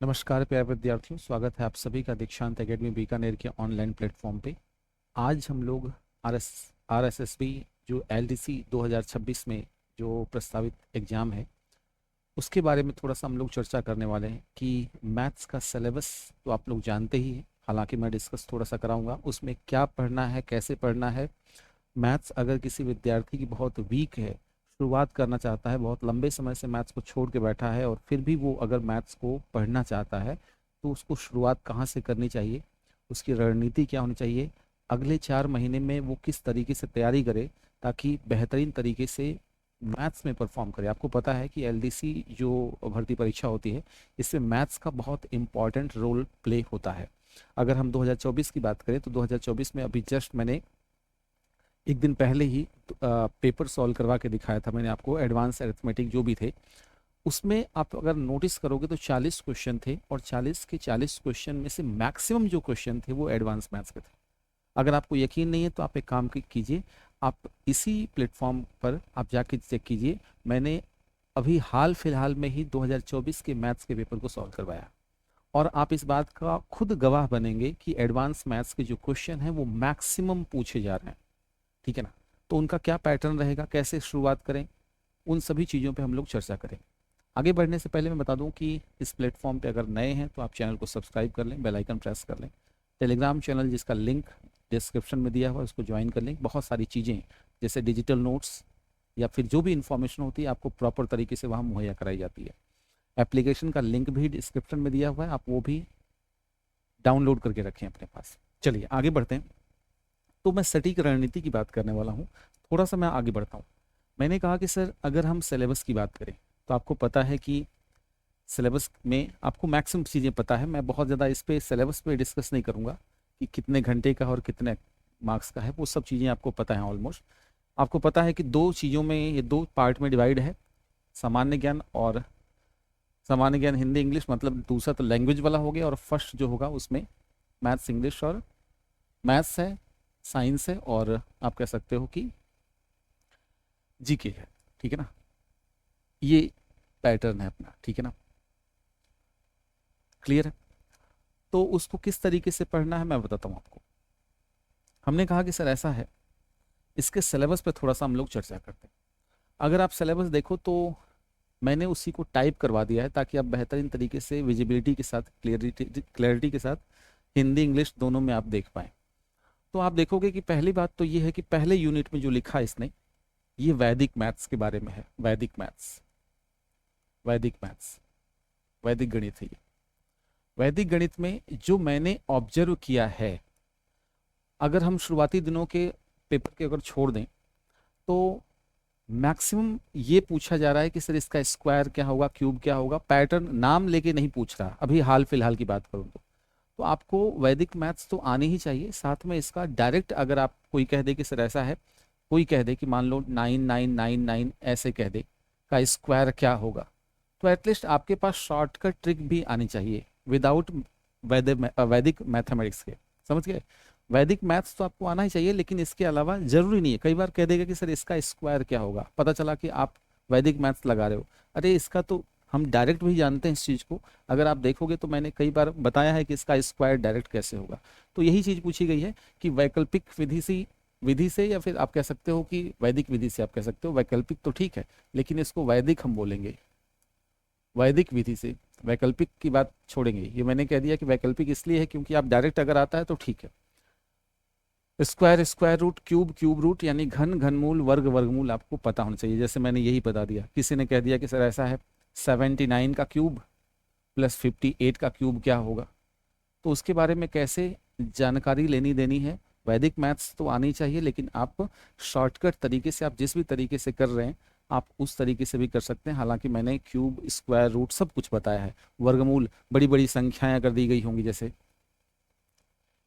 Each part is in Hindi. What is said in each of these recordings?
नमस्कार प्यारे विद्यार्थियों, स्वागत है आप सभी का दीक्षांत एकेडमी बीकानेर के ऑनलाइन प्लेटफॉर्म पे। आज हम लोग आरएसएसबी जो एलडीसी 2026 में जो प्रस्तावित एग्ज़ाम है उसके बारे में थोड़ा सा हम लोग चर्चा करने वाले हैं कि मैथ्स का सिलेबस तो आप लोग जानते ही हैं। हालांकि मैं डिस्कस थोड़ा सा कराऊंगा उसमें क्या पढ़ना है, कैसे पढ़ना है। मैथ्स अगर किसी विद्यार्थी की बहुत वीक है, शुरुआत करना चाहता है, बहुत लंबे समय से मैथ्स को छोड़ के बैठा है और फिर भी वो अगर मैथ्स को पढ़ना चाहता है तो उसको शुरुआत कहाँ से करनी चाहिए, उसकी रणनीति क्या होनी चाहिए, अगले 4 महीने में वो किस तरीके से तैयारी करे ताकि बेहतरीन तरीके से मैथ्स में परफॉर्म करे। आपको पता है कि एलडीसी जो भर्ती परीक्षा होती है इसमें मैथ्स का बहुत इंपॉर्टेंट रोल प्ले होता है। अगर हम 2024 की बात करें तो 2024 में अभी जस्ट मैंने एक दिन पहले ही पेपर सॉल्व करवा के दिखाया था मैंने आपको, एडवांस अरिथमेटिक जो भी थे उसमें आप अगर नोटिस करोगे तो 40 क्वेश्चन थे और 40 के 40 क्वेश्चन में से मैक्सिमम जो क्वेश्चन थे वो एडवांस मैथ्स के थे। अगर आपको यकीन नहीं है तो आप एक काम कीजिए, आप इसी प्लेटफॉर्म पर आप जाके चेक कीजिए। मैंने अभी हाल फिलहाल में ही 2024 के मैथ्स के पेपर को सॉल्व करवाया और आप इस बात का खुद गवाह बनेंगे कि एडवांस मैथ्स के जो क्वेश्चन हैं वो मैक्सिमम पूछे जा रहे हैं। ठीक है ना? तो उनका क्या पैटर्न रहेगा, कैसे शुरुआत करें, उन सभी चीज़ों पे हम लोग चर्चा करें। आगे बढ़ने से पहले मैं बता दूं कि इस प्लेटफॉर्म पे अगर नए हैं तो आप चैनल को सब्सक्राइब कर लें, बेल आइकन प्रेस कर लें। टेलीग्राम चैनल जिसका लिंक डिस्क्रिप्शन में दिया हुआ है उसको ज्वाइन कर लें। बहुत सारी चीज़ें जैसे डिजिटल नोट्स या फिर जो भी इन्फॉर्मेशन होती है आपको प्रॉपर तरीके से वहाँ मुहैया कराई जाती है। एप्लीकेशन का लिंक भी डिस्क्रिप्शन में दिया हुआ है, आप वो भी डाउनलोड करके रखें अपने पास। चलिए आगे बढ़ते हैं। तो मैं सटीक रणनीति की बात करने वाला हूँ। थोड़ा सा मैं आगे बढ़ता हूँ। मैंने कहा कि सर अगर हम सिलेबस की बात करें तो आपको पता है कि सिलेबस में आपको मैक्सिमम चीज़ें पता है। मैं बहुत ज़्यादा इस पे सिलेबस पे डिस्कस नहीं करूँगा कि कितने घंटे का और कितने मार्क्स का है, वो सब चीज़ें आपको पता है ऑलमोस्ट। आपको पता है कि दो चीज़ों में, ये दो पार्ट में डिवाइड है, सामान्य ज्ञान और सामान्य ज्ञान हिंदी इंग्लिश, मतलब दूसरा तो लैंग्वेज वाला हो गया, और फर्स्ट जो होगा उसमें मैथ्स इंग्लिश और मैथ्स है, साइंस है, और आप कह सकते हो कि जीके है। ठीक है ना? ये पैटर्न है अपना। ठीक है ना? क्लियर है? तो उसको किस तरीके से पढ़ना है मैं बताता हूँ आपको। हमने कहा कि सर ऐसा है, इसके सिलेबस पे थोड़ा सा हम लोग चर्चा करते हैं। अगर आप सिलेबस देखो तो मैंने उसी को टाइप करवा दिया है ताकि आप बेहतरीन तरीके से विजिबिलिटी के साथ, क्लैरिटी के साथ हिंदी इंग्लिश दोनों में आप देख पाएँ। तो आप देखोगे कि पहली बात तो ये है कि पहले यूनिट में जो लिखा है इसने, ये वैदिक मैथ्स के बारे में है। वैदिक मैथ्स, वैदिक मैथ्स, वैदिक गणित है ये। वैदिक गणित में जो मैंने ऑब्जर्व किया है, अगर हम शुरुआती दिनों के पेपर के अगर छोड़ दें तो मैक्सिमम ये पूछा जा रहा है कि सर इसका स्क्वायर क्या होगा, क्यूब क्या होगा। पैटर्न नाम लेके नहीं पूछ रहा, अभी हाल फिलहाल की बात करूँ तो आपको वैदिक मैथ्स तो आनी ही चाहिए। साथ में इसका डायरेक्ट, अगर आप कोई कह दे कि सर ऐसा है, कोई कह दे कि मान लो 9999 ऐसे कह दे का स्क्वायर क्या होगा, तो एटलीस्ट आपके पास शॉर्टकट ट्रिक भी आनी चाहिए विदाउट वैदिक मैथमेटिक्स के। समझ गए? वैदिक मैथ्स तो आपको आना ही चाहिए, लेकिन इसके अलावा जरूरी नहीं है। कई बार कह देगा कि सर इसका स्क्वायर क्या होगा, पता चला कि आप वैदिक मैथ्स लगा रहे हो। अरे इसका तो हम डायरेक्ट भी जानते हैं इस चीज़ को। अगर आप देखोगे तो मैंने कई बार बताया है कि इसका स्क्वायर डायरेक्ट कैसे होगा। तो यही चीज़ पूछी गई है कि वैकल्पिक विधि से या फिर आप कह सकते हो कि वैदिक विधि से। आप कह सकते हो वैकल्पिक तो ठीक है, लेकिन इसको वैदिक हम बोलेंगे, वैदिक विधि से। वैकल्पिक की बात छोड़ेंगे। ये मैंने कह दिया कि वैकल्पिक इसलिए है क्योंकि आप डायरेक्ट अगर आता है तो ठीक है। Square square root, cube cube root, यानी घन घनमूल, वर्ग वर्गमूल आपको पता होना चाहिए। जैसे मैंने यही बता दिया, किसी ने कह दिया कि सर ऐसा है 79 का क्यूब प्लस 58 का क्यूब क्या होगा, तो उसके बारे में कैसे जानकारी लेनी देनी है। वैदिक मैथ्स तो आनी चाहिए, लेकिन आप शॉर्टकट तरीके से, आप जिस भी तरीके से कर रहे हैं आप उस तरीके से भी कर सकते हैं। हालांकि मैंने क्यूब स्क्वायर रूट सब कुछ बताया है। वर्गमूल, बड़ी बड़ी संख्याएं अगर दी गई होंगी, जैसे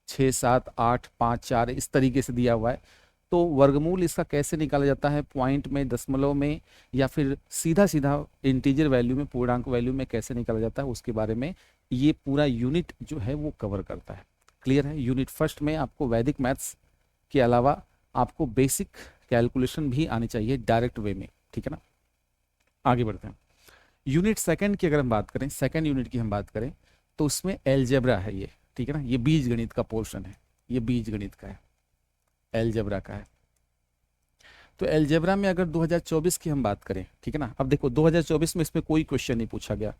6 7 8 5 4 इस तरीके से दिया हुआ है, तो वर्गमूल इसका कैसे निकाला जाता है, पॉइंट में, दशमलव में, या फिर सीधा सीधा इंटीजर वैल्यू में, पूर्णांक वैल्यू में कैसे निकाला जाता है, उसके बारे में ये पूरा यूनिट जो है वो कवर करता है। क्लियर है? यूनिट फर्स्ट में आपको वैदिक मैथ्स के अलावा आपको बेसिक कैलकुलेशन भी आनी चाहिए डायरेक्ट वे में। ठीक है ना? आगे बढ़ते हैं। यूनिट सेकंड की अगर हम बात करें, सेकंड यूनिट की हम बात करें, तो उसमें एलजेब्रा है ये, ठीक है ना, ये बीज गणित का पोर्शन है, ये बीज गणित का है, एलजेब्रा का है। तो एलजेब्रा में अगर 2024 की हम बात करें, ठीक है ना, अब देखो 2024 में इसमें कोई क्वेश्चन नहीं पूछा गया,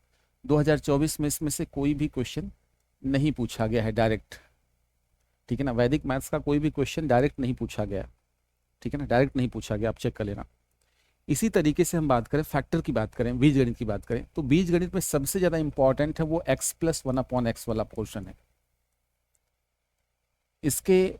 2024 में इसमें से कोई भी क्वेश्चन नहीं पूछा गया है डायरेक्ट, ठीक है ना, वैदिक मैथ्स का कोई भी क्वेश्चन डायरेक्ट नहीं पूछा गया, ठीक है ना, डायरेक्ट नहीं पूछा गया, आप चेक कर लेना। इसी तरीके से हम बात करें फैक्टर की बात करें, बीज गणित की बात करें, तो बीज गणित में सबसे ज्यादा इंपॉर्टेंट है वो x+1/x वाला पोर्शन है। इसके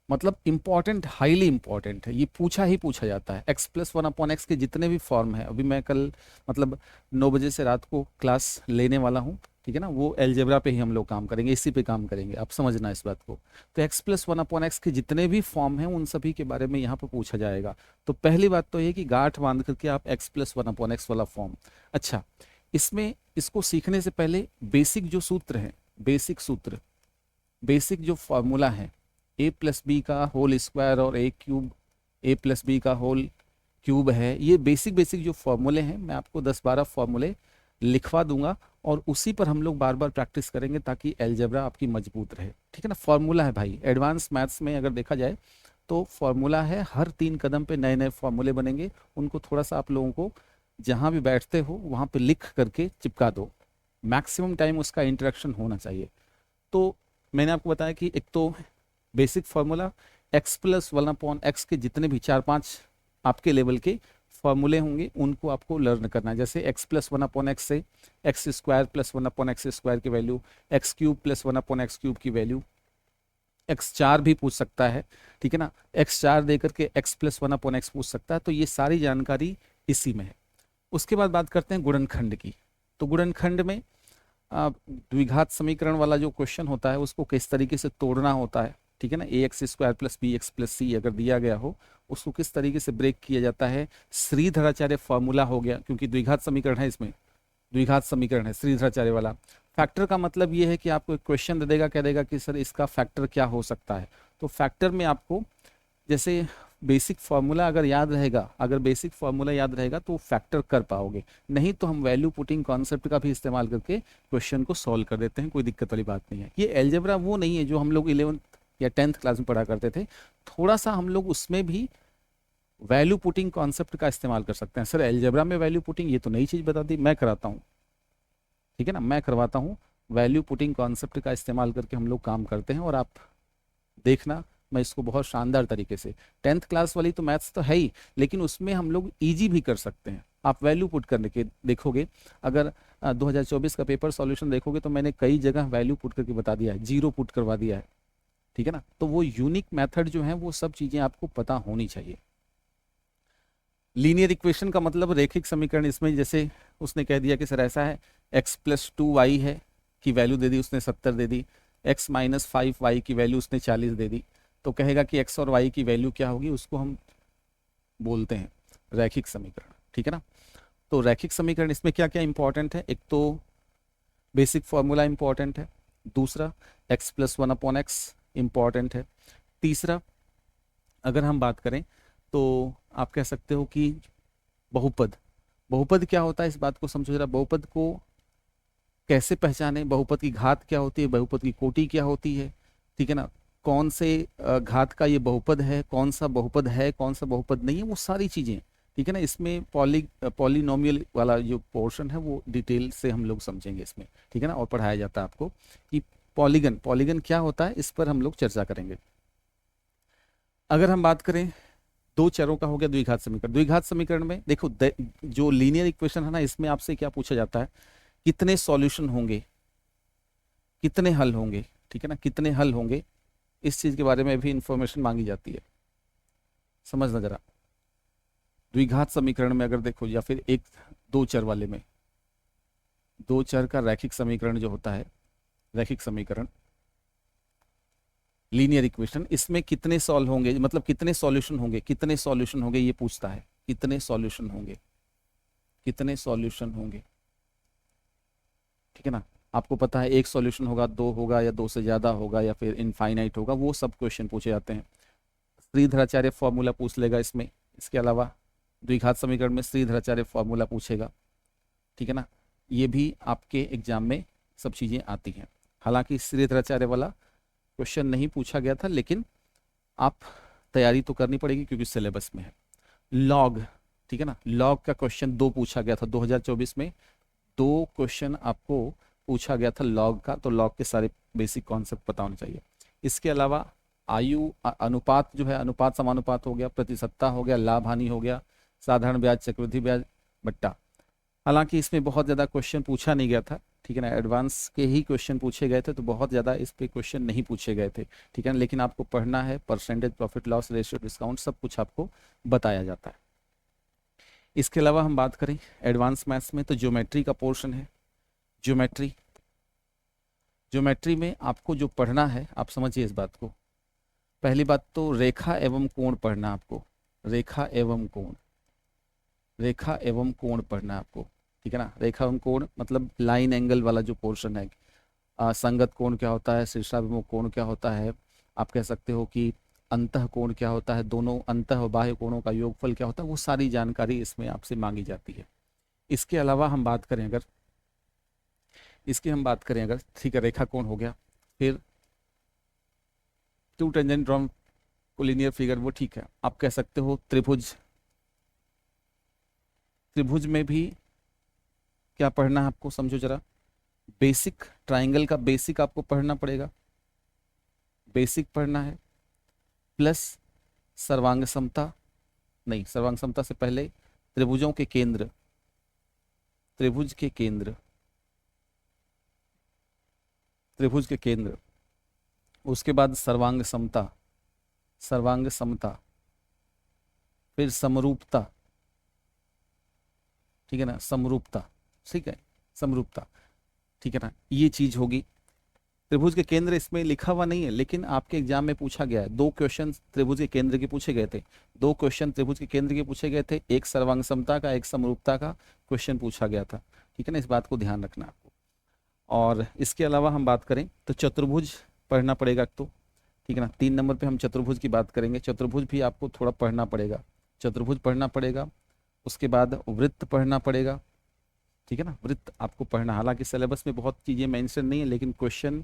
मतलब इंपॉर्टेंट, हाईली इंपॉर्टेंट है, ये पूछा ही पूछा जाता है। x+1/x के जितने भी फॉर्म है, अभी मैं कल मतलब 9 बजे से रात को क्लास लेने वाला हूँ, ठीक है ना, वो एलजेब्रा पे ही हम लोग काम करेंगे, इसी पे काम करेंगे, आप समझना इस बात को। तो x+1/x के जितने भी फॉर्म हैं उन सभी के बारे में यहाँ पर पूछा जाएगा। तो पहली बात तो ये कि गांठ बांध करके आप x+1/x वाला फॉर्म, अच्छा, इसमें इसको सीखने से पहले बेसिक जो सूत्र है, बेसिक सूत्र, बेसिक जो फॉर्मूला है, a+b का होल स्क्वायर और a³ का होल क्यूब है, ये बेसिक बेसिक जो फॉर्मूले हैं, मैं आपको 10-12 फॉर्मूले लिखवा दूंगा और उसी पर हम लोग बार बार प्रैक्टिस करेंगे ताकि एलजेब्रा आपकी मजबूत रहे, ठीक है ना। फॉर्मूला है भाई, एडवांस मैथ्स में अगर देखा जाए तो फॉर्मूला है, हर 3 कदम पे नए नए फॉर्मूले बनेंगे, उनको थोड़ा सा आप लोगों को जहाँ भी बैठते हो वहाँ पे लिख करके चिपका दो, मैक्सिमम टाइम उसका इंटरेक्शन होना चाहिए। तो मैंने आपको बताया कि एक तो बेसिक फार्मूला, x+1/x के जितने भी 4-5 आपके लेवल के फॉर्मूले होंगे उनको आपको लर्न करना है। जैसे x+1/x से x² + 1/x² की वैल्यू, x³ + 1/x³ की वैल्यू, x4 भी पूछ सकता है, ठीक है ना, x4 दे करके x+1/x पूछ सकता है। तो ये सारी जानकारी इसी में है। उसके बाद बात करते हैं गुणनखंड की। तो गुणनखंड में द्विघात समीकरण वाला जो क्वेश्चन होता है उसको किस तरीके से तोड़ना होता है, ठीक है ना, ax² + bx + c अगर दिया गया हो उसको किस तरीके से ब्रेक किया जाता है। श्रीधराचार्य फॉर्मूला हो गया, क्योंकि द्विघात समीकरण है, इसमें द्विघात समीकरण है श्रीधराचार्य वाला। फैक्टर का मतलब ये है कि आपको एक क्वेश्चन दे देगा, कह देगा कि सर इसका फैक्टर क्या हो सकता है। तो फैक्टर में आपको जैसे बेसिक फार्मूला अगर याद रहेगा, अगर बेसिक फार्मूला याद रहेगा तो फैक्टर कर पाओगे, नहीं तो हम वैल्यू पुटिंग कॉन्सेप्ट का भी इस्तेमाल करके क्वेश्चन को सॉल्व कर देते हैं, कोई दिक्कत वाली बात नहीं है। ये एलजेब्रा वो नहीं है जो हम लोग 11th या 10th क्लास में पढ़ा करते थे, थोड़ा सा हम लोग उसमें भी वैल्यू पुटिंग कॉन्सेप्ट का इस्तेमाल कर सकते हैं। सर एलजेब्रा में वैल्यू पुटिंग, ये तो नई चीज बता दी, मैं कराता हूँ, ठीक है ना, मैं करवाता हूँ। वैल्यू पुटिंग कॉन्सेप्ट का इस्तेमाल करके हम लोग काम करते हैं और आप देखना मैं इसको बहुत शानदार तरीके से, 10th क्लास वाली तो मैथ्स तो है ही, लेकिन उसमें हम लोग इजी भी कर सकते हैं। आप वैल्यू पुट करने के देखोगे, अगर 2024 का पेपर सॉल्यूशन देखोगे तो मैंने कई जगह वैल्यू पुट करके बता दिया है, जीरो पुट करवा दिया है, ठीक है ना। तो वो यूनिक मेथड जो है वो सब चीजें आपको पता होनी चाहिए। लीनियर इक्वेशन का मतलब रेखिक समीकरण, इसमें जैसे उसने कह दिया कि सर ऐसा है, x+2y है की वैल्यू दे दी उसने 70 दे दी, x-5y की वैल्यू उसने 40 दे दी, तो कहेगा कि x और y की वैल्यू क्या होगी, उसको हम बोलते हैं रैखिक समीकरण, ठीक है ना। तो रैखिक समीकरण इसमें क्या क्या इंपॉर्टेंट है, एक तो बेसिक फॉर्मूला इंपॉर्टेंट है, दूसरा x+1/x इंपॉर्टेंट है, तीसरा अगर हम बात करें तो आप कह सकते हो कि बहुपद, बहुपद क्या होता है इस बात को समझो जरा, बहुपद को कैसे पहचाने, बहुपद की घात क्या होती है, बहुपद की कोटि क्या होती है, ठीक है ना, कौन से घात का ये बहुपद है, कौन सा बहुपद है, कौन सा बहुपद नहीं है, वो सारी चीजें, ठीक है ना। इसमें पॉलिनोमियल वाला जो पोर्शन है वो डिटेल से हम लोग समझेंगे इसमें, ठीक है ना, और पढ़ाया जाता है आपको कि पॉलीगन, पॉलीगन क्या होता है, इस पर हम लोग चर्चा करेंगे। अगर हम बात करें दो चरों का हो गया द्विघात समीकरण, द्विघात समीकरण में देखो जो लीनियर इक्वेशन है ना, इसमें आपसे क्या पूछा जाता है, कितने सॉल्यूशन होंगे, कितने हल होंगे, ठीक है ना, कितने हल होंगे, इस चीज के बारे में भी इंफॉर्मेशन मांगी जाती है, समझना जरा। द्विघात समीकरण में अगर देखो, या फिर एक दो चर वाले में, दो चर का रैखिक समीकरण जो होता है, रैखिक समीकरण लीनियर इक्वेशन, इसमें कितने सॉल्व होंगे, मतलब कितने सॉल्यूशन होंगे, कितने सॉल्यूशन होंगे ये पूछता है, कितने सॉल्यूशन होंगे, कितने सॉल्यूशन होंगे, ठीक है ना। आपको पता है एक सॉल्यूशन होगा, दो होगा, या दो से ज्यादा होगा, या फिर इनफाइनाइट होगा, वो सब क्वेश्चन पूछे जाते हैं। श्रीधराचार्य फॉर्मूला पूछ लेगा इसमें, इसके अलावा द्विघात समीकरण में श्रीधराचार्य फॉर्मूला पूछेगा, ठीक है ना, ये भी आपके एग्जाम में सब चीज़ें आती हैं। हालांकि श्रीधराचार्य वाला क्वेश्चन नहीं पूछा गया था, लेकिन आप तैयारी तो करनी पड़ेगी क्योंकि सिलेबस में है। लॉग, ठीक है ना, लॉग का क्वेश्चन 2 पूछा गया था 2024 में। 2 क्वेश्चन आपको पूछा गया था लॉग का, तो लॉग के सारे बेसिक कॉन्सेप्ट पता होने चाहिए। इसके अलावा आयु अनुपात जो है, अनुपात समानुपात हो गया, प्रतिशतता हो गया, लाभ हानि हो गया, साधारण ब्याज, चक्रवृद्धि ब्याज, बट्टा। हालांकि इसमें बहुत ज़्यादा क्वेश्चन पूछा नहीं गया था, ठीक है ना, एडवांस के ही क्वेश्चन पूछे गए थे, तो बहुत ज़्यादा इस पे क्वेश्चन नहीं पूछे गए थे, ठीक है ना। लेकिन आपको पढ़ना है, percentage, profit loss ratio, discount, सब कुछ आपको बताया जाता है। इसके अलावा हम बात करें एडवांस मैथ्स में, तो ज्योमेट्री का पोर्शन है। ज्योमेट्री, ज्योमेट्री में आपको जो पढ़ना है, आप समझिए इस बात को। पहली बात तो रेखा एवं कोण पढ़ना आपको, रेखा एवं कोण, रेखा एवं कोण पढ़ना आपको, ठीक है ना। रेखा एवं कोण मतलब लाइन एंगल वाला जो पोर्शन है। संगत कोण क्या होता है, शीर्षाभिमुख कोण क्या होता है, आप कह सकते हो कि अंतः कोण क्या होता है, दोनों अंतः और बाह्य कोणों का योगफल क्या होता है, वो सारी जानकारी इसमें आपसे मांगी जाती है। इसके अलावा हम बात करें अगर, ठीक है, रेखा कोण हो गया, फिर two tangent drawn collinear figure, वो ठीक है। आप कह सकते हो त्रिभुज, त्रिभुज में भी क्या पढ़ना है आपको, समझो जरा। बेसिक ट्राइंगल का बेसिक आपको पढ़ना पड़ेगा, बेसिक पढ़ना है, प्लस सर्वांग समता, नहीं, सर्वांग समता से पहले त्रिभुजों के केंद्र, त्रिभुज के केंद्र, त्रिभुज के केंद्र, उसके बाद सर्वांग समता, सर्वांग समता, फिर समरूपता, ठीक है ना, समरूपता, ठीक है, समरूपता, ठीक है ना, ये चीज होगी। त्रिभुज के केंद्र इसमें लिखा हुआ नहीं है, लेकिन आपके एग्जाम में पूछा गया है। 2 क्वेश्चन त्रिभुज के केंद्र के पूछे गए थे, 2 क्वेश्चन त्रिभुज के केंद्र के पूछे गए थे, एक सर्वांग समता का, एक समरूपता का क्वेश्चन पूछा गया था, ठीक है ना, इस बात को ध्यान रखना आपको। और इसके अलावा हम बात करें तो चतुर्भुज पढ़ना पड़ेगा तो, ठीक है ना, 3 नंबर पे हम चतुर्भुज की बात करेंगे। चतुर्भुज भी आपको थोड़ा पढ़ना पड़ेगा, चतुर्भुज पढ़ना पड़ेगा। उसके बाद वृत्त पढ़ना पड़ेगा, ठीक है ना, वृत्त आपको पढ़ना। हालांकि सिलेबस में बहुत चीज़ें मेंशन नहीं है, लेकिन क्वेश्चन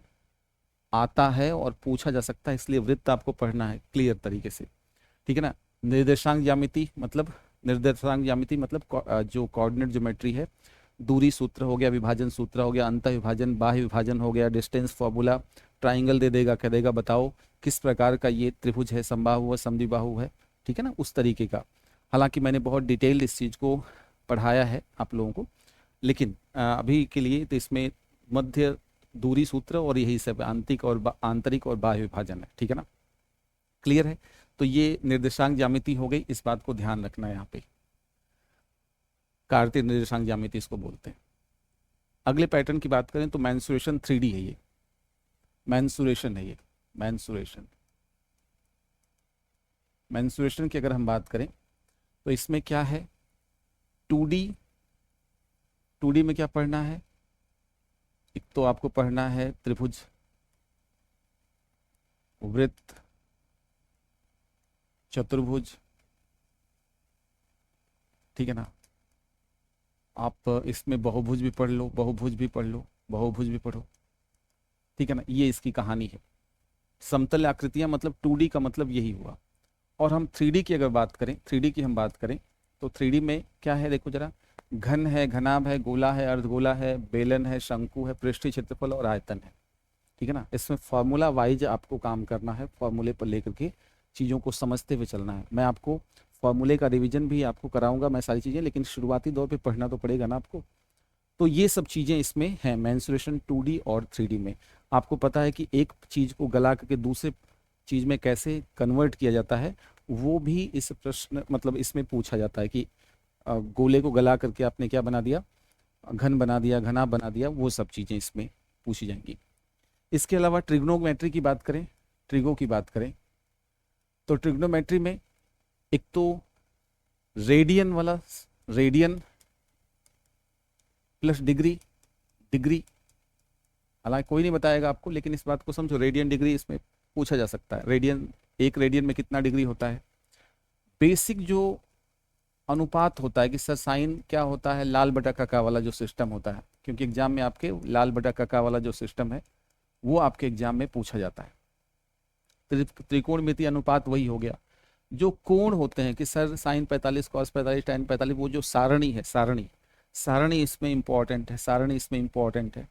आता है और पूछा जा सकता है, इसलिए वृत्त आपको पढ़ना है क्लियर तरीके से, ठीक है ना। निर्देशांक ज्यामिति मतलब, निर्देशांक ज्यामिति मतलब जो कोऑर्डिनेट ज्योमेट्री है, दूरी सूत्र हो गया, विभाजन सूत्र हो गया, अंतः विभाजन, बाह्य विभाजन हो गया, डिस्टेंस फॉर्मूला, ट्राइंगल दे देगा, कह देगा बताओ किस प्रकार का ये त्रिभुज है, समबाहु है, समद्विबाहु है, ठीक है ना, उस तरीके का। हालांकि मैंने बहुत डिटेल्ड इस चीज़ को पढ़ाया है आप लोगों को, लेकिन अभी के लिए तो इसमें मध्य दूरी सूत्र और यही सब आंतरिक और आंतरिक और बाह्य विभाजन है, ठीक है ना, क्लियर है। तो ये निर्देशांक ज्यामिति हो गई, इस बात को ध्यान रखना है यहाँ पे, कार्तीय निर्देशांक ज्यामिति इसको बोलते हैं। अगले पैटर्न की बात करें तो मैंसुरेशन 3D है, ये मैंसुरेशन है, ये मैंसुरेशन, मैंसुरेशन की अगर हम बात करें तो इसमें क्या है, 2D, 2D में क्या पढ़ना है, एक तो आपको पढ़ना है त्रिभुज, वृत्त, चतुर्भुज, ठीक है ना। आप इसमें बहुभुज भी पढ़ लो, बहुभुज भी पढ़ लो, बहुभुज भी पढ़ो, ठीक है ना, ये इसकी कहानी है। समतल आकृतियां मतलब 2D का मतलब यही हुआ। और हम 3D की अगर बात करें, 3D की हम बात करें तो 3D में क्या है, देखो जरा, घन है, घनाभ है, गोला है, अर्धगोला है, बेलन है, शंकु है, पृष्ठीय क्षेत्रफल और आयतन है, ठीक है ना। इसमें फॉर्मूला वाइज आपको काम करना है, फॉर्मूले पर लेकर के चीज़ों को समझते हुए चलना है। मैं आपको फॉर्मूले का रिवीजन भी आपको कराऊंगा मैं सारी चीज़ें, लेकिन शुरुआती दौर पे पढ़ना तो पड़ेगा ना आपको। तो ये सब चीज़ें इसमें हैं मेंसुरेशन 2D और 3D में। आपको पता है कि एक चीज़ को गला करके दूसरे चीज़ में कैसे कन्वर्ट किया जाता है, वो भी इस प्रश्न मतलब इसमें पूछा जाता है कि गोले को गला करके आपने क्या बना दिया, घन बना दिया, घना बना दिया, वो सब चीज़ें इसमें पूछी जाएंगी। इसके अलावा ट्रिग्नोमेट्री की बात करें, ट्रिगो की बात करें तो ट्रिग्नोमेट्री में एक तो रेडियन वाला, रेडियन प्लस डिग्री, डिग्री, हालांकि कोई नहीं बताएगा आपको, लेकिन इस बात को समझो, रेडियन डिग्री इसमें पूछा जा सकता है। रेडियन, 1 रेडियन में कितना डिग्री होता है। बेसिक जो अनुपात होता है कि सर साइन क्या होता है, लाल बटा काका वाला जो सिस्टम होता है, क्योंकि एग्जाम में आपके लाल बटा काका वाला जो सिस्टम है वो आपके एग्जाम में पूछा जाता है। त्रिकोणमितीय अनुपात वही हो गया। जो कोण होते हैं कि सर साइन 45 कॉस 45 tan 45, वो जो सारणी है, सारणी सारणी इसमें इंपॉर्टेंट है, सारणी इसमें इंपॉर्टेंट है,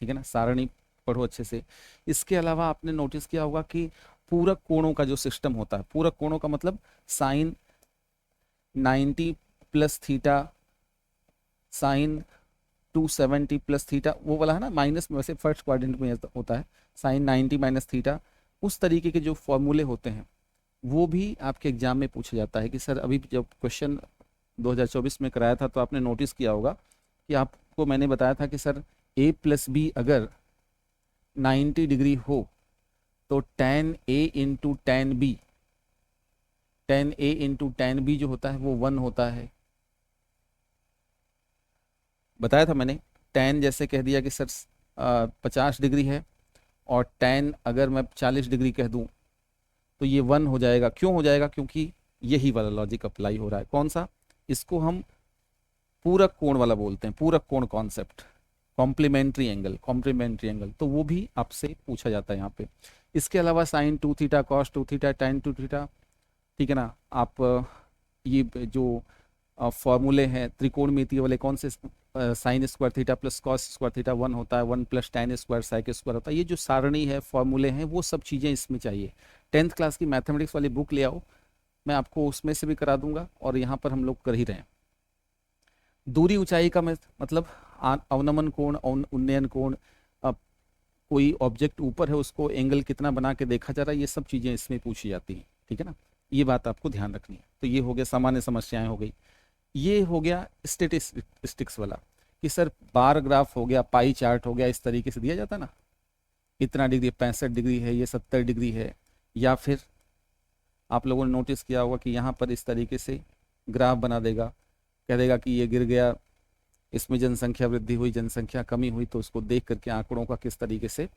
ठीक है ना, सारणी पढ़ो अच्छे से। इसके अलावा आपने नोटिस किया होगा कि पूरक कोणों का जो सिस्टम होता है, पूरक कोणों का मतलब sine 90 plus theta, sine 270 plus theta, वो वाला है ना, माइनस में वैसे फर्स्ट क्वाड्रेंट में होता है, साइन 90 माइनस थीटा। उस तरीके के जो फॉर्मूले होते हैं वो भी आपके एग्जाम में पूछा जाता है। कि सर अभी जब क्वेश्चन 2024 में कराया था तो आपने नोटिस किया होगा कि आपको मैंने बताया था कि सर a प्लस बी अगर 90 डिग्री हो तो tan a into tan B, tan a into tan B जो होता है वो 1 होता है। बताया था मैंने। tan जैसे कह दिया कि सर 50 डिग्री है और tan अगर मैं 40 डिग्री कह दूं तो ये 1 हो जाएगा। क्यों हो जाएगा? क्योंकि यही वाला लॉजिक अप्लाई हो रहा है। कौन सा? इसको हम पूरक कोण वाला बोलते हैं, पूरक कोण concept, complementary angle, complementary angle. तो वो भी आपसे पूछा जाता है यहाँ पे। इसके अलावा sine 2 theta, cos 2 theta, tan 2 theta, ठीक है ना। आप ये जो फॉर्मूले हैं त्रिकोणमितीय वाले, कौन से? Sine square theta plus cos square theta 1 होता है, 1 प्लस tan स्क्वायर साइक स्क्वायर होता है। ये जो सारणी है, फॉर्मूले हैं, वो सब चीज़ें इसमें चाहिए। 10th क्लास की मैथमेटिक्स वाली बुक ले आओ, मैं आपको उसमें से भी करा दूंगा, और यहाँ पर हम लोग कर ही रहे हैं। दूरी ऊंचाई का मतलब अवनमन कोण, उन्नयन कोण, कोई ऑब्जेक्ट ऊपर है उसको एंगल कितना बना के देखा जा रहा है, ये सब चीज़ें इसमें पूछी जाती हैं, ठीक है ना। ये बात आपको ध्यान रखनी है। तो ये हो गया सामान्य समस्याएं हो गई। ये हो गया स्टेटिस्टिक्स वाला कि सर बार ग्राफ हो गया, पाई चार्ट हो गया, इस तरीके से दिया जाता है ना, इतना डिग्री 65 डिग्री है, ये 70 डिग्री है। या फिर आप लोगों ने नोटिस किया होगा कि यहाँ पर इस तरीके से ग्राफ बना देगा, कह देगा कि ये गिर गया, इसमें जनसंख्या वृद्धि हुई, जनसंख्या कमी हुई, तो उसको देख करके आंकड़ों का किस तरीके से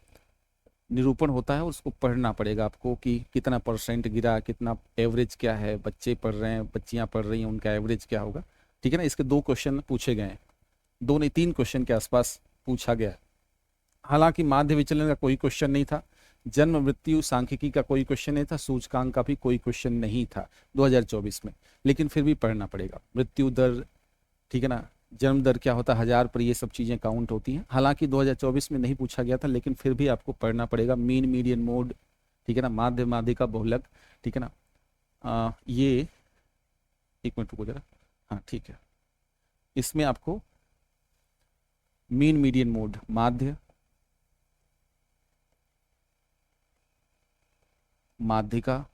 निरूपण होता है उसको पढ़ना पड़ेगा आपको कि कितना परसेंट गिरा, कितना एवरेज क्या है, बच्चे पढ़ रहे हैं, बच्चियां पढ़ रही हैं, उनका एवरेज क्या होगा, ठीक है ना। इसके 2 क्वेश्चन पूछे गए हैं, 2 नहीं 3 क्वेश्चन के आसपास पूछा गया। हालांकि माध्य विचलन का कोई क्वेश्चन नहीं था, जन्म मृत्यु सांख्यिकी का कोई क्वेश्चन नहीं था, सूचकांक का भी कोई क्वेश्चन नहीं था 2024 में, लेकिन फिर भी पढ़ना पड़ेगा। मृत्यु दर, ठीक है ना, जन्म दर क्या होता है 1000 पर, ये सब चीज़ें काउंट होती हैं। हालांकि 2024 में नहीं पूछा गया था, लेकिन फिर भी आपको पढ़ना पड़ेगा। मीन मीडियन मोड, ठीक है ना, माध्य माध्यिका बहुलक, ठीक है ना। ये एक मिनट रुको जरा, हाँ ठीक है। इसमें आपको मीन मीडियन मोड, माध्य माध्यिका,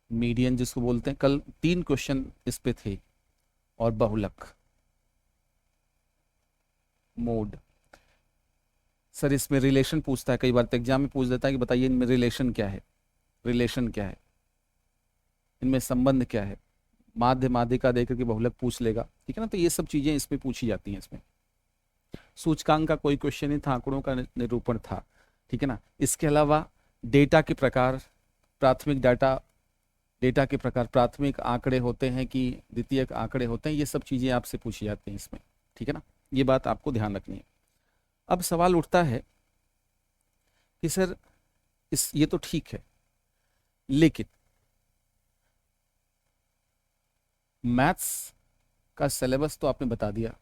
मीडियन जिसको बोलते हैं, कल 3 क्वेश्चन इस पे थे, और बहुलक मोड। सर इसमें रिलेशन पूछता है, कई बार तो एग्जाम में पूछ देता है कि बताइए इनमें रिलेशन क्या है, रिलेशन क्या है, इनमें संबंध क्या है। माध्य माध्यिका देकर के बहुलक पूछ लेगा, ठीक है ना। तो ये सब चीजें इसमें पूछी जाती हैं। इसमें सूचकांक का कोई क्वेश्चन नहीं था, आंकड़ों का निरूपण था, ठीक है ना। इसके अलावा डेटा के प्रकार, प्राथमिक डाटा, डेटा के प्रकार, प्राथमिक आंकड़े होते हैं कि द्वितीयक आंकड़े होते हैं, ये सब चीजें आपसे पूछी जाती हैं इसमें, ठीक है ना। ये बात आपको ध्यान रखनी है। अब सवाल उठता है कि सर ये तो ठीक है, लेकिन मैथ्स का सिलेबस तो आपने बता दिया,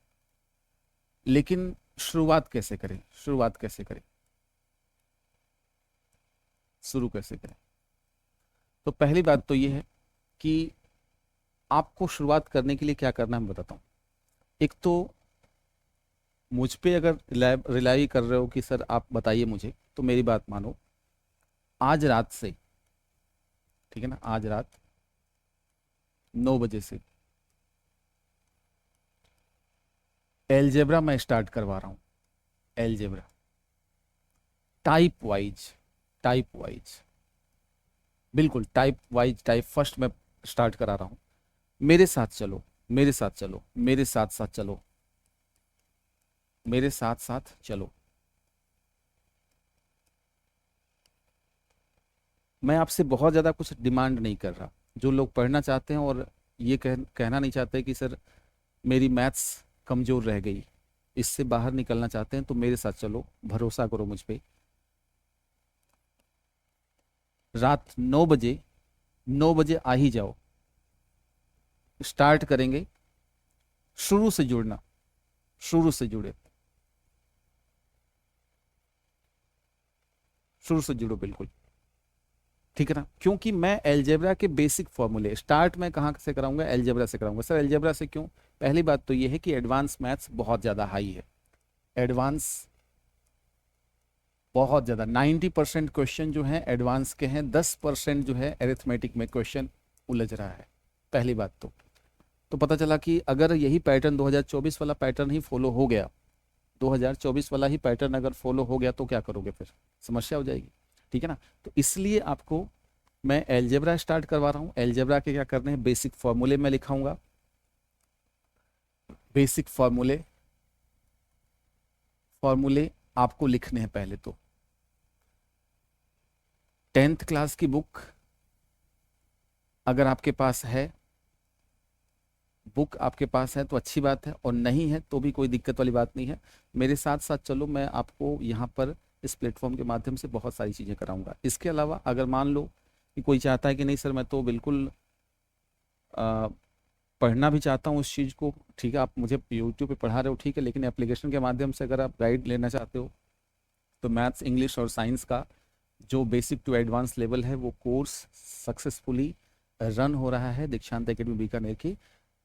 लेकिन शुरुआत कैसे करें, शुरुआत कैसे करें, शुरू कैसे करें? तो पहली बात तो ये है कि आपको शुरुआत करने के लिए क्या करना है मैं बताता हूँ। एक तो मुझ पे अगर रिलाई कर रहे हो कि सर आप बताइए मुझे, तो मेरी बात मानो, आज रात से, ठीक है ना, आज रात 9 बजे से एलजेब्रा मैं स्टार्ट करवा रहा हूँ। Algebra type wise, type wise, बिल्कुल टाइप वाइज, टाइप फर्स्ट मैं स्टार्ट करा रहा हूँ। मेरे साथ चलो, मेरे साथ चलो, मेरे साथ साथ चलो, मेरे साथ साथ चलो। मैं आपसे बहुत ज़्यादा कुछ डिमांड नहीं कर रहा। जो लोग पढ़ना चाहते हैं और ये कहना नहीं चाहते कि सर मेरी मैथ्स कमज़ोर रह गई, इससे बाहर निकलना चाहते हैं, तो मेरे साथ चलो, भरोसा करो मुझ पे। रात 9 बजे, 9 बजे आ ही जाओ, स्टार्ट करेंगे। शुरू से जुड़ना, शुरू से जुड़े, शुरू से जुड़ो बिल्कुल, ठीक है ना। क्योंकि मैं एलजेब्रा के बेसिक फॉर्मूले स्टार्ट में कहाँ से कराऊंगा, एलजेब्रा से कराऊंगा। सर एलजेब्रा से क्यों? पहली बात तो ये है कि एडवांस मैथ्स बहुत ज़्यादा हाई है। एडवांस बहुत ज़्यादा, 90% क्वेश्चन जो है एडवांस के हैं, 10% जो है एरिथमेटिक में क्वेश्चन उलझ रहा है। पहली बात तो पता चला कि अगर यही पैटर्न 2024 वाला पैटर्न ही फॉलो हो गया, 2024 वाला ही पैटर्न अगर फॉलो हो गया तो क्या करोगे, फिर समस्या हो जाएगी, ठीक है ना। तो इसलिए आपको मैं एलजेब्रा स्टार्ट करवा रहा हूँ। एलजेब्रा के क्या करने हैं, बेसिक फॉर्मूले में लिखाऊंगा। बेसिक फॉर्मूले, फॉर्मूले आपको लिखने हैं पहले तो। 10th क्लास की बुक अगर आपके पास है, बुक आपके पास है तो अच्छी बात है, और नहीं है तो भी कोई दिक्कत वाली बात नहीं है। मेरे साथ साथ चलो, मैं आपको यहाँ पर इस प्लेटफॉर्म के माध्यम से बहुत सारी चीज़ें कराऊंगा। इसके अलावा अगर मान लो कि कोई चाहता है कि नहीं सर मैं तो बिल्कुल आ, पढ़ना भी चाहता हूँ उस चीज़ को, ठीक है, आप मुझे यूट्यूब पे पढ़ा रहे हो, ठीक है, लेकिन एप्लीकेशन के माध्यम से अगर आप गाइड लेना चाहते हो, तो मैथ्स, इंग्लिश और साइंस का जो बेसिक टू एडवांस लेवल है वो कोर्स सक्सेसफुली रन हो रहा है दीक्षांत एकेडमी बीकानेर की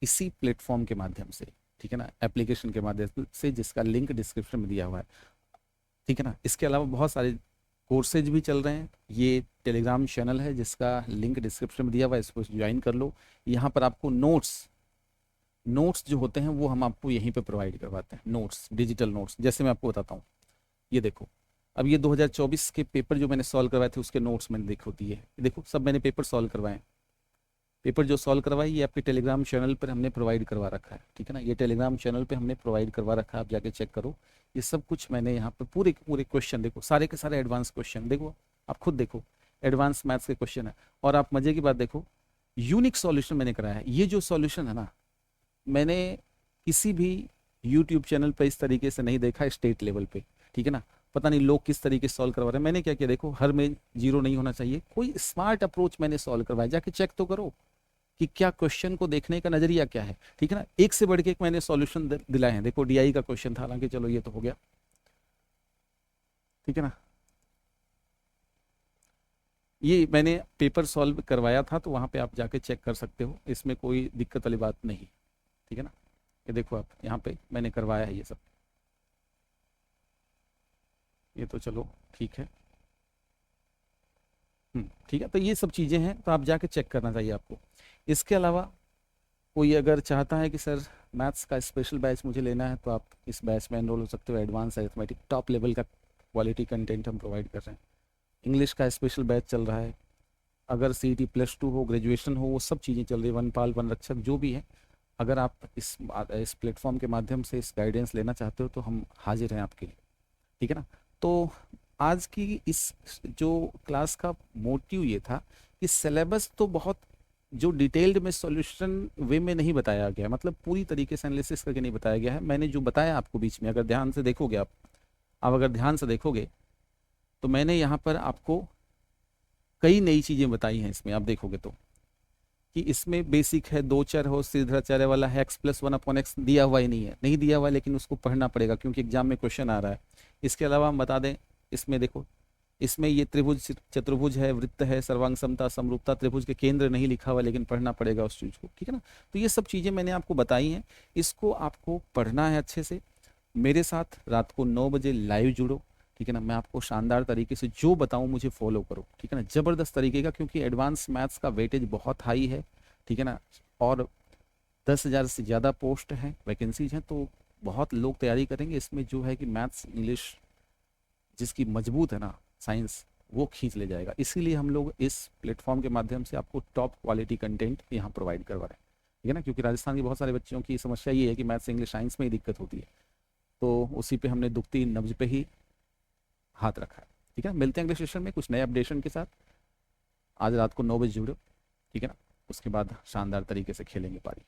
इसी प्लेटफॉर्म के माध्यम से, ठीक है ना, एप्लीकेशन के माध्यम से, जिसका लिंक डिस्क्रिप्शन में दिया हुआ है, ठीक है ना। इसके अलावा बहुत सारे कोर्सेज भी चल रहे हैं। ये टेलीग्राम चैनल है जिसका लिंक डिस्क्रिप्शन में दिया हुआ है, इसको ज्वाइन कर लो। यहाँ पर आपको नोट्स, नोट्स जो होते हैं वो हम आपको यहीं पे प्रोवाइड करवाते हैं। नोट्स, डिजिटल नोट्स, जैसे मैं आपको बताता हूँ, ये देखो, अब ये 2024 के पेपर जो मैंने सॉल्व करवाए थे उसके नोट्स मैंने देखो दिए, देखो सब मैंने पेपर सॉल्व करवाए हैं। पेपर जो सॉल्व करवाए ये आपके टेलीग्राम चैनल पर हमने प्रोवाइड करवा रखा है, ठीक है ना। ये टेलीग्राम चैनल पे हमने प्रोवाइड करवा रखा है, आप जाके चेक करो। ये सब कुछ मैंने यहाँ पर पूरे के पूरे क्वेश्चन देखो, सारे के सारे एडवांस क्वेश्चन देखो, आप खुद देखो, एडवांस मैथ्स के क्वेश्चन है। और आप मजे की बात देखो, यूनिक सॉल्यूशन मैंने कराया है। ये जो सॉल्यूशन है ना, मैंने किसी भी यूट्यूब चैनल पर इस तरीके से नहीं देखा स्टेट लेवल पे, ठीक है ना। पता नहीं लोग किस तरीके से सॉल्व करवा रहे हैं, मैंने क्या किया देखो, हर में जीरो नहीं होना चाहिए, कोई स्मार्ट अप्रोच मैंने सॉल्व करवाया। जाके चेक तो करो कि क्या क्वेश्चन को देखने का नजरिया क्या है, ठीक है ना। एक से बढ़ के एक मैंने सॉल्यूशन दिलाए हैं। देखो डीआई का क्वेश्चन था, हालांकि चलो ये तो हो गया, ठीक है ना। ये मैंने पेपर सॉल्व करवाया था, तो वहां पे आप जाके चेक कर सकते हो, इसमें कोई दिक्कत वाली बात नहीं, ठीक है ना। ये देखो आप, यहाँ पे मैंने करवाया है ये सब, ये तो चलो ठीक है। ठीक है, तो ये सब चीज़ें हैं, तो आप जाके चेक करना चाहिए आपको। इसके अलावा कोई अगर चाहता है कि सर मैथ्स का स्पेशल बैच मुझे लेना है, तो आप इस बैच में एनरोल हो सकते हो। एडवांस अरिथमेटिक टॉप लेवल का क्वालिटी कंटेंट हम प्रोवाइड कर रहे हैं। इंग्लिश का स्पेशल बैच चल रहा है। अगर CET +2 हो, ग्रेजुएशन हो, वो सब चीज़ें चल रही है, वनपाल, वन रक्षक जो भी है। अगर आप इस प्लेटफॉर्म के माध्यम से इस गाइडेंस लेना चाहते हो तो हम हाजिर हैं आपके लिए, ठीक है ना। तो आज की इस जो क्लास का मोटिव ये था कि सिलेबस तो बहुत जो डिटेल्ड में सॉल्यूशन वे में नहीं बताया गया, मतलब पूरी तरीके से एनालिसिस करके नहीं बताया गया है। मैंने जो बताया आपको बीच में, अगर ध्यान से देखोगे आप अगर ध्यान से देखोगे तो मैंने यहाँ पर आपको कई नई चीज़ें बताई हैं इसमें, आप देखोगे तो कि इसमें बेसिक है, दो चर हो, सीधा वाला है, x+1/x दिया हुआ ही नहीं है, नहीं दिया हुआ है, लेकिन उसको पढ़ना पड़ेगा क्योंकि एग्जाम में क्वेश्चन आ रहा है। इसके अलावा हम बता दें, इसमें देखो, इसमें ये त्रिभुज, चतुर्भुज है, वृत्त है, सर्वांग समता, समरूपता, त्रिभुज के केंद्र नहीं लिखा हुआ, लेकिन पढ़ना पड़ेगा उस चीज़ को, ठीक है ना। तो ये सब चीज़ें मैंने आपको बताई हैं, इसको आपको पढ़ना है अच्छे से। मेरे साथ रात को 9 बजे लाइव जुड़ो, ठीक है ना। मैं आपको शानदार तरीके से जो बताऊं मुझे फॉलो करो, ठीक है ना, जबरदस्त तरीके का, क्योंकि एडवांस मैथ्स का वेटेज बहुत हाई है, ठीक है ना। और 10,000 से ज़्यादा पोस्ट हैं, वैकेंसीज हैं, तो बहुत लोग तैयारी करेंगे इसमें। जो है कि मैथ्स, इंग्लिश जिसकी मजबूत है ना, साइंस, वो खींच ले जाएगा। इसीलिए हम लोग इस प्लेटफॉर्म के माध्यम से आपको टॉप क्वालिटी कंटेंट यहाँ प्रोवाइड करवा रहे हैं, ठीक है ना। क्योंकि राजस्थान के बहुत सारे बच्चों की समस्या ये है कि मैथ्स, इंग्लिश, साइंस में ही दिक्कत होती है, तो उसी पे हमने दुखती नब्ज पे ही हाथ रखा है, ठीक है। मिलते हैं अगले सेशन में कुछ नए अपडेशन के साथ। आज रात को 9 बजे जुड़ो, ठीक है ना। उसके बाद शानदार तरीके से खेलेंगे पारी।